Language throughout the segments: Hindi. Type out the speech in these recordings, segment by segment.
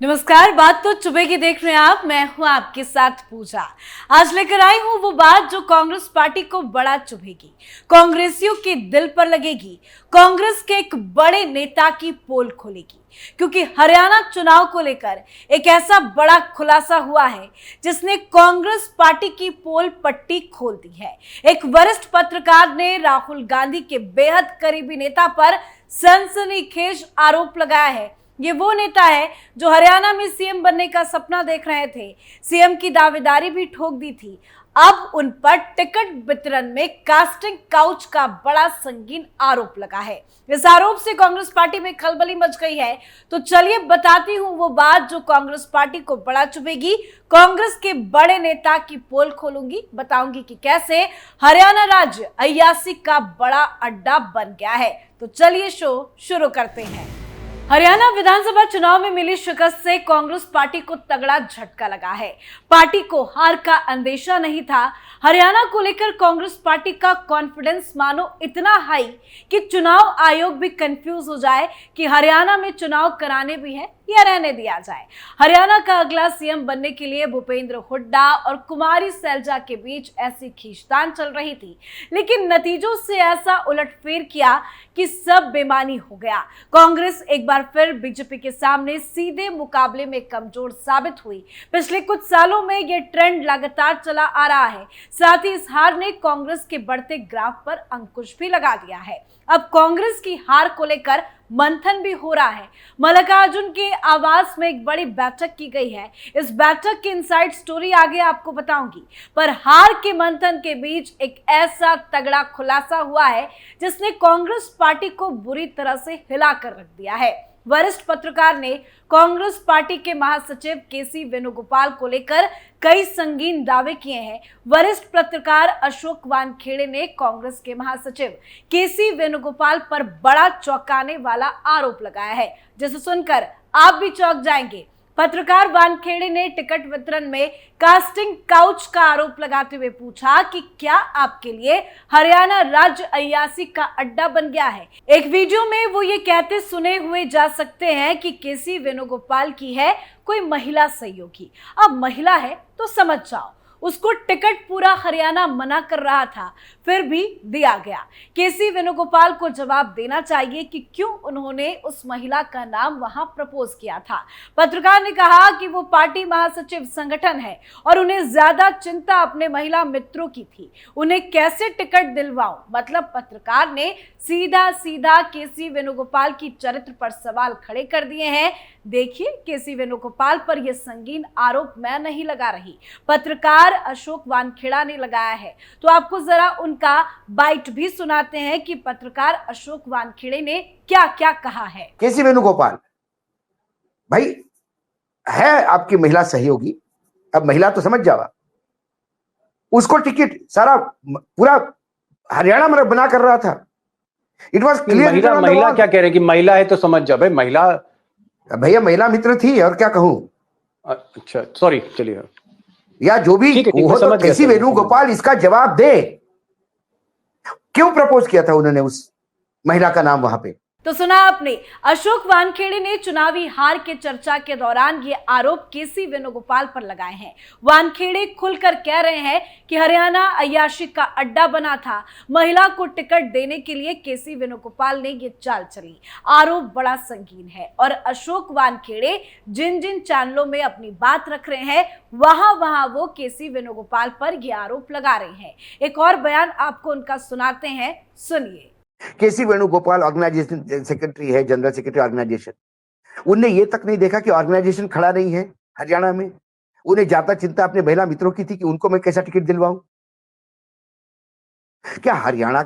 नमस्कार, बात तो चुभे की देख रहे हैं आप। मैं हूं आपके साथ पूजा। आज लेकर आई हूं वो बात जो कांग्रेस पार्टी को बड़ा चुभेगी, कांग्रेसियों के दिल पर लगेगी, कांग्रेस के एक बड़े नेता की पोल खोलेगी। क्योंकि हरियाणा चुनाव को लेकर एक ऐसा बड़ा खुलासा हुआ है जिसने कांग्रेस पार्टी की पोल पट्टी खोल दी है। एक वरिष्ठ पत्रकार ने राहुल गांधी के बेहद करीबी नेता पर सनसनीखेज आरोप लगाया है। ये वो नेता है जो हरियाणा में सीएम बनने का सपना देख रहे थे, सीएम की दावेदारी भी ठोक दी थी। अब उन पर टिकट वितरण में कास्टिंग काउच का बड़ा संगीन आरोप लगा है। इस आरोप से कांग्रेस पार्टी में खलबली मच गई है। तो चलिए बताती हूं वो बात जो कांग्रेस पार्टी को बड़ा चुभेगी। कांग्रेस के बड़े नेता की पोल खोलूंगी, बताऊंगी कि कैसे हरियाणा राज्य अय्यासी का बड़ा अड्डा बन गया है। तो चलिए शो शुरू करते हैं। हरियाणा विधानसभा चुनाव में मिली शिकस्त से कांग्रेस पार्टी को तगड़ा झटका लगा है। पार्टी को हार का अंदेशा नहीं था। हरियाणा को लेकर कांग्रेस पार्टी का कॉन्फिडेंस मानो इतना हाई कि चुनाव आयोग भी कंफ्यूज हो जाए कि हरियाणा में चुनाव कराने भी है या रहने दिया जाए। हरियाणा का अगला सीएम बनने के लिए भूपेंद्र हुड्डा और कुमारी सैलजा के बीच ऐसी खींचतान चल रही थी, लेकिन नतीजों से ऐसा उलटफेर किया कि सब बेमानी हो गया। कांग्रेस एक बार फिर बीजेपी के सामने सीधे मुकाबले में कमजोर साबित हुई। पिछले कुछ सालों में यह ट्रेंड लगातार चला आ रहा है। साथ ही इस हार ने कांग्रेस के बढ़ते ग्राफ पर अंकुश भी लगा दिया है। अब कांग्रेस की हार को लेकर मंथन भी हो रहा है। मल्लिकार्जुन के आवास में एक बड़ी बैठक की गई है। इस बैठक की इनसाइड स्टोरी आगे आपको बताऊंगी। पर हार के मंथन के बीच एक ऐसा तगड़ा खुलासा हुआ है जिसने कांग्रेस पार्टी को बुरी तरह से हिला कर रख दिया है। वरिष्ठ पत्रकार ने कांग्रेस पार्टी के महासचिव केसी वेणुगोपाल को लेकर कई संगीन दावे किए हैं। वरिष्ठ पत्रकार अशोक वानखेड़े ने कांग्रेस के महासचिव केसी वेणुगोपाल पर बड़ा चौंकाने वाला आरोप लगाया है, जिसे सुनकर आप भी चौंक जाएंगे। पत्रकार वानखेड़े ने टिकट वितरण में कास्टिंग काउच का आरोप लगाते हुए पूछा कि क्या आपके लिए हरियाणा राज्य अय्यासी का अड्डा बन गया है। एक वीडियो में वो ये कहते सुने हुए जा सकते हैं कि केसी वेणुगोपाल की है कोई महिला सहयोगी। अब महिला है तो समझ जाओ, उसको टिकट पूरा हरियाणा मना कर रहा था, फिर भी दिया गया। केसी वेणुगोपाल को जवाब देना चाहिए कि क्यों उन्होंने उस महिला का नाम वहां प्रपोज किया था। पत्रकार ने कहा कि वो पार्टी महासचिव संगठन है और उन्हें ज्यादा चिंता अपने महिला मित्रों की थी, उन्हें कैसे टिकट दिलवाऊं। मतलब पत्रकार ने सीधा सीधा केसी वेणुगोपाल की चरित्र पर सवाल खड़े कर दिए हैं। देखिए, केसी वेणुगोपाल पर यह संगीन आरोप मैं नहीं लगा रही, पत्रकार अशोक वानखेड़ा ने लगाया है। तो आपको जरा उनका बाइट भी सुनाते हैं कि पत्रकार अशोक वानखेड़े ने क्या क्या कहा है। केसी वेणुगोपाल भाई है आपकी महिला सहयोगी, अब महिला तो समझ जावा, उसको टिकट सारा पूरा हरियाणा में बना कर रहा था। It was clear. महिला क्या कह रहे हैं कि महिला है तो समझ जा भाई, महिला भैया महिला मित्र थी और क्या कहूं। अच्छा सॉरी, चलिए या जो भी हो, तो केसी वेणुगोपाल इसका जवाब दे, क्यों प्रपोज किया था उन्होंने उस महिला का नाम वहां पे। तो सुना आपने, अशोक वानखेड़े ने चुनावी हार के चर्चा के दौरान ये आरोप केसी वेणुगोपाल पर लगाए हैं। वानखेड़े खुलकर कह रहे हैं कि हरियाणा अय्याशी का अड्डा बना था, महिला को टिकट देने के लिए केसी वेणुगोपाल ने ये चाल चली। आरोप बड़ा संगीन है और अशोक वानखेड़े जिन जिन चैनलों में अपनी बात रख रहे हैं वहां वो केसी वेणुगोपाल पर ये आरोप लगा रहे हैं। एक और बयान आपको उनका सुनाते हैं, सुनिए। केसी वेणुगोपाल ऑर्गेनाइजेशन सेक्रेटरी है, जनरल सेक्रेटरी ऑर्गेनाइजेशन। उनने ये तक नहीं देखा कि ऑर्गेनाइजेशन खड़ा नहीं है हरियाणा में। उन्हें ज्यादा चिंता अपने महिला मित्रों की थी कि उनको मैं कैसा टिकट दिलवाऊं। क्या हरियाणा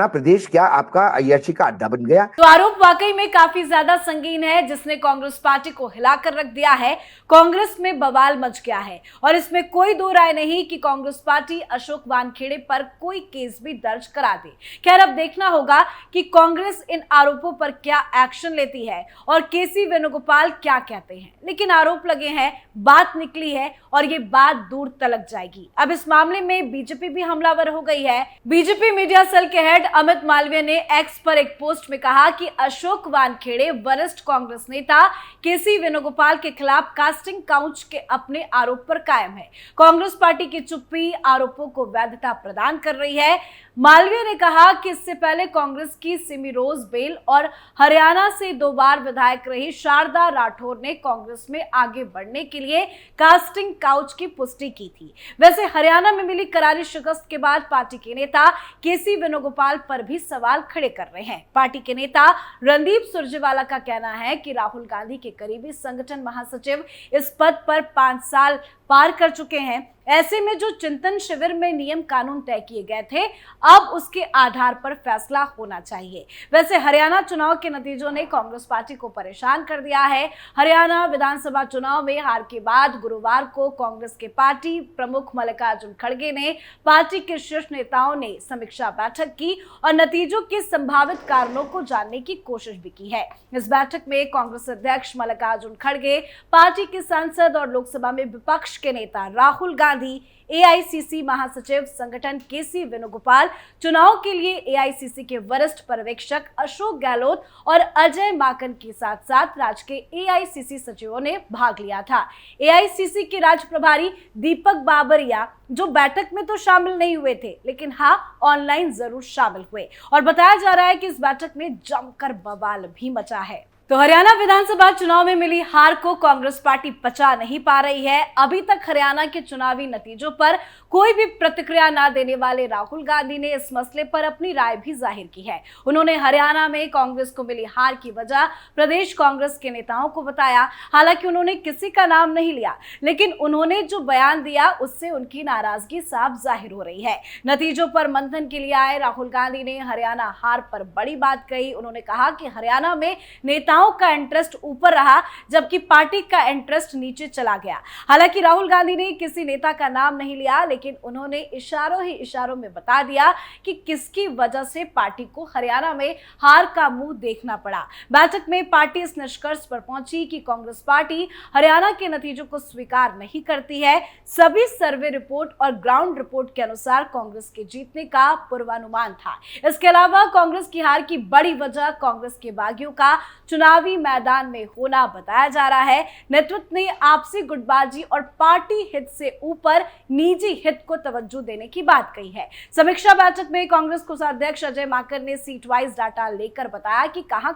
प्रदेश क्या आपका अय्याशी का अड्डा बन गया? तो आरोप वाकई में काफी ज्यादा संगीन है, जिसने कांग्रेस पार्टी को हिलाकर रख दिया है। कांग्रेस में बवाल मच गया है और इसमें कोई दो राय नहीं कि कांग्रेस पार्टी अशोक वानखेड़े पर कोई केस भी दर्ज करा दे। खैर, अब देखना होगा कि कांग्रेस इन आरोपों पर क्या एक्शन लेती है और केसी वेणुगोपाल क्या कहते हैं। लेकिन आरोप लगे हैं, बात निकली है और ये बात दूर तलक जाएगी। अब इस मामले में बीजेपी भी हमलावर हो गई है। बीजेपी में मीडिया सेल के हेड अमित मालवीय ने एक्स पर एक पोस्ट में कहा कि अशोक वानखेड़े वरिष्ठ कांग्रेस नेता केसी वेणुगोपाल के खिलाफ कास्टिंग काउच के अपने आरोप पर कायम है। कांग्रेस पार्टी की चुप्पी आरोपों को वैधता प्रदान कर रही है। मालवीय ने कहा कि इससे पहले कांग्रेस की सिमी रोज बेल और हरियाणा से 2 बार विधायक रही शारदा राठौर ने कांग्रेस में आगे बढ़ने के लिए कास्टिंग काउच की पुष्टि की थी। वैसे हरियाणा में मिली करारी शिकस्त के बाद पार्टी के नेता केसी वेणुगोपाल पर भी सवाल खड़े कर रहे हैं। पार्टी के नेता रणदीप सुरजेवाला का कहना है कि राहुल गांधी के करीबी संगठन महासचिव इस पद पर 5 साल पार कर चुके हैं। ऐसे में जो चिंतन शिविर में नियम कानून तय किए गए थे, अब उसके आधार पर फैसला होना चाहिए। वैसे हरियाणा चुनाव के नतीजों ने कांग्रेस पार्टी को परेशान कर दिया है। हरियाणा विधानसभा चुनाव में हार के बाद गुरुवार को कांग्रेस के पार्टी प्रमुख मल्लिकार्जुन खड़गे ने पार्टी के शीर्ष नेताओं ने समीक्षा बैठक की और नतीजों के संभावित कारणों को जानने की कोशिश भी की है। इस बैठक में कांग्रेस अध्यक्ष मल्लिकार्जुन खड़गे, पार्टी के सांसद और लोकसभा में विपक्ष के नेता राहुल गांधी, एआईसीसी महासचिव संगठन केसी वेणुगोपाल, चुनाव के लिए एआईसीसी के वरिष्ठ पर्यवेक्षक अशोक गहलोत और अजय माकन के साथ साथ राज्य के एआईसीसी सचिवों ने भाग लिया था। एआईसीसी के राज्य प्रभारी दीपक बाबरिया जो बैठक में तो शामिल नहीं हुए थे, लेकिन हाँ ऑनलाइन जरूर शामिल हुए और बताया जा रहा है कि इस बैठक में जमकर बवाल भी मचा है। तो हरियाणा विधानसभा चुनाव में मिली हार को कांग्रेस पार्टी पचा नहीं पा रही है। अभी तक हरियाणा के चुनावी नतीजों पर कोई भी प्रतिक्रिया न देने वाले राहुल गांधी ने इस मसले पर अपनी राय भी जाहिर की है। उन्होंने हरियाणा में कांग्रेस को मिली हार की वजह प्रदेश कांग्रेस के नेताओं को बताया। हालांकि उन्होंने किसी का नाम नहीं लिया, लेकिन उन्होंने जो बयान दिया उससे उनकी नाराजगी साफ जाहिर हो रही है। नतीजों पर मंथन के लिए आए राहुल गांधी ने हरियाणा हार पर बड़ी बात कही। उन्होंने कहा कि हरियाणा में नेताओं का इंटरेस्ट ऊपर रहा, जबकि पार्टी का इंटरेस्ट नीचे चला गया। हालांकि राहुल गांधी ने किसी नेता का नाम नहीं लिया, लेकिन उन्होंने इशारों में बता दिया कि किसकी वजह से पार्टी को हरियाणा में हार का मुंह देखना पड़ा। बैठक में पार्टी इस निष्कर्ष पर पहुंची कि कांग्रेस पार्टी हरियाणा के नतीजों को स्वीकार नहीं करती है। सभी सर्वे रिपोर्ट और ग्राउंड रिपोर्ट के अनुसार कांग्रेस के जीतने का पूर्वानुमान था। इसके अलावा कांग्रेस की हार की बड़ी वजह कांग्रेस के बागियों का चुनावी मैदान में होना बताया जा रहा है। नेतृत्व ने आपसी गुटबाजी और पार्टी हित से ऊपर निजी हित को तवज्जो देने की बात कही है। समीक्षा बैठक में कांग्रेस कोषाध्यक्ष अजय माकन ने सीट वाइज डाटा लेकर बताया कि कहां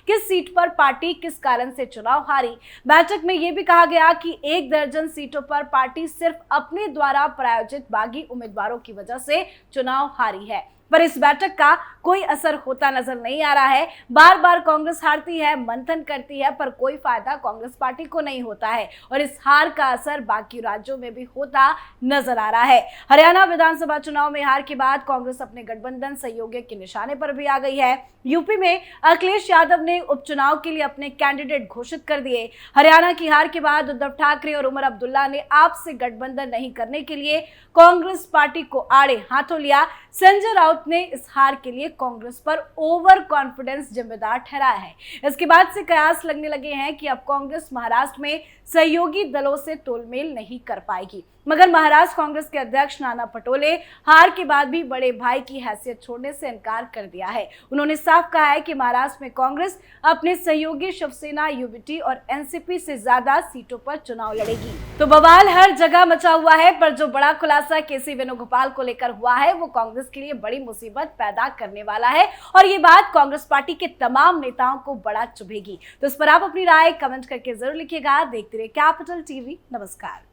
किस सीट पर पार्टी किस कारण से चुनाव हारी। बैठक में यह भी कहा गया कि 1 दर्जन सीटों पर पार्टी सिर्फ अपने द्वारा प्रायोजित बागी उम्मीदवारों की वजह से चुनाव हारी है, पर इस बैठक का कोई असर होता नजर नहीं आ रहा है। बार बार कांग्रेस हारती है, मंथन करती है, पर कोई फायदा कांग्रेस पार्टी को नहीं होता है और इस हार का असर बाकी राज्यों में भी होता नजर आ रहा है। हरियाणा विधानसभा चुनाव में हार के बाद कांग्रेस अपने गठबंधन सहयोगी के निशाने पर भी आ गई है। यूपी में अखिलेश यादव ने उपचुनाव के लिए अपने कैंडिडेट घोषित कर दिए। हरियाणा की हार के बाद उद्धव ठाकरे और उमर अब्दुल्ला ने आपसे गठबंधन नहीं करने के लिए कांग्रेस पार्टी को आड़े हाथों लिया। संजय राउत ने इस हार के लिए कांग्रेस पर ओवर कॉन्फिडेंस जिम्मेदार ठहराया है। इसके बाद से कयास लगने लगे हैं कि अब कांग्रेस महाराष्ट्र में सहयोगी दलों से तोलमेल नहीं कर पाएगी। मगर महाराष्ट्र कांग्रेस के अध्यक्ष नाना पटोले हार के बाद भी बड़े भाई की हैसियत छोड़ने से इनकार कर दिया है। उन्होंने साफ कहा है कि महाराष्ट्र में कांग्रेस अपने सहयोगी शिवसेना, यूबीटी और एनसीपी से ज्यादा सीटों पर चुनाव लड़ेगी। तो बवाल हर जगह मचा हुआ है, पर जो बड़ा खुलासा केसी वेणुगोपाल को लेकर हुआ है वो कांग्रेस के लिए बड़ी मुसीबत पैदा करने वाला है और ये बात कांग्रेस पार्टी के तमाम नेताओं को बड़ा चुभेगी। तो इस पर आप अपनी राय कमेंट करके जरूर लिखिएगा। देखते रहिए कैपिटल टीवी। नमस्कार।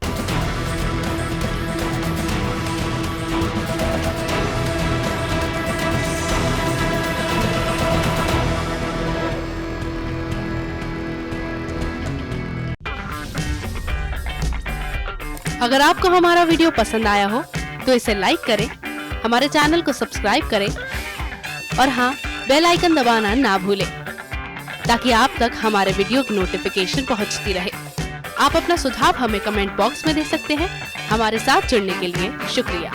अगर आपको हमारा वीडियो पसंद आया हो तो इसे लाइक करें, हमारे चैनल को सब्सक्राइब करें और हाँ, बेल आइकन दबाना ना भूलें ताकि आप तक हमारे वीडियो की नोटिफिकेशन पहुंचती रहे। आप अपना सुझाव हमें कमेंट बॉक्स में दे सकते हैं। हमारे साथ जुड़ने के लिए शुक्रिया।